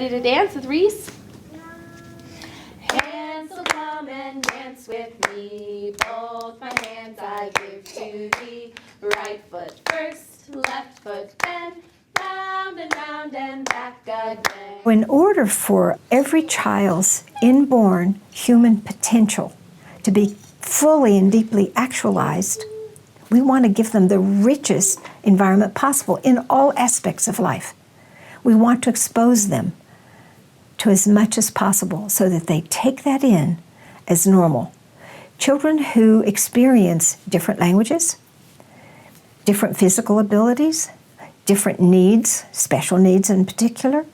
ready to dance with Reese? Hansel, come and dance with me. Both my hands I give to thee. Right foot first, left foot then. Round and back again. In order for every child's inborn human potential to be fully and deeply actualized, we want to give them the richest environment possible in all aspects of life. We want to expose them to as much as possible so that they take that in as normal. Children who experience different languages, different physical abilities, different needs, special needs in particular,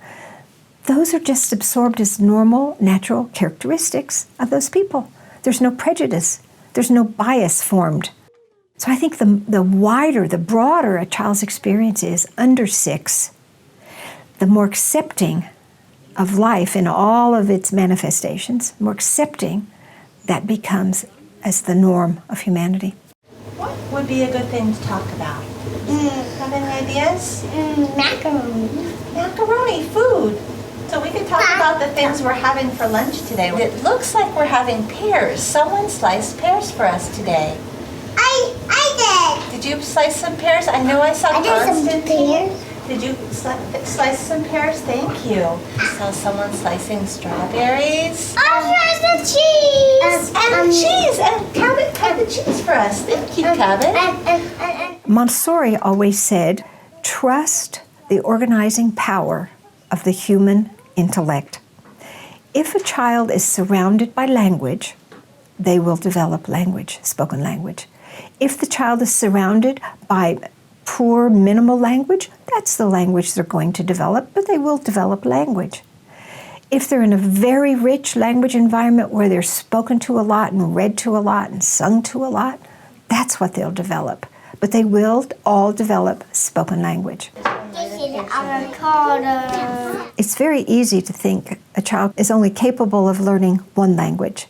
those are just absorbed as normal, natural characteristics of those people. There's no prejudice. There's no bias formed. So I think the wider, the broader a child's experience is under 6, the more accepting of life in all of its manifestations, more accepting that becomes as the norm of humanity. What would be a good thing to talk about? Have any ideas? Macaroni. Macaroni, food. So we could talk about the things we're having for lunch today. It looks like we're having pears. Someone sliced pears for us today. I did. Did you slice some pears? I know I saw I did some Constantine. pears. Did you slice some pears? Thank you. I saw someone slicing strawberries. Oh, here's the cheese. And cheese. And Cabot cut the cheese for us. Thank you, Cabot. Montessori always said, trust the organizing power of the human intellect. If a child is surrounded by language, they will develop language, spoken language. If the child is surrounded by poor, minimal language, that's the language they're going to develop, but they will develop language. If they're in a very rich language environment where they're spoken to a lot and read to a lot and sung to a lot, that's what they'll develop. But they will all develop spoken language. It's very easy to think a child is only capable of learning one language.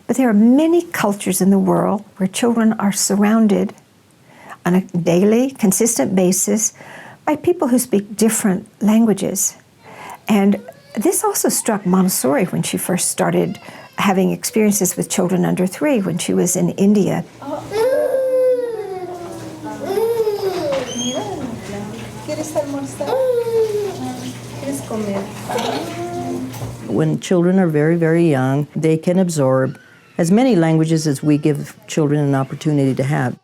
But there are many cultures in the world where children are surrounded on a daily, consistent basis by people who speak different languages. And this also struck Montessori when she first started having experiences with children under 3 when she was in India. When children are very, very young, they can absorb as many languages as we give children an opportunity to have.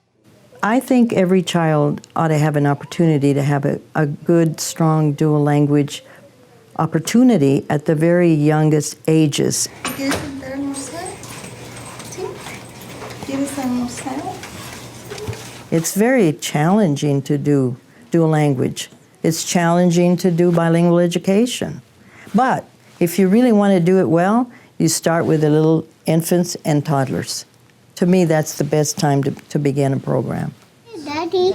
I think every child ought to have an opportunity to have a good, strong dual language opportunity at the very youngest ages. It's very challenging to do dual language. It's challenging to do bilingual education. But if you really want to do it well, you start with the little infants and toddlers. To me, that's the best time to begin a program. Daddy.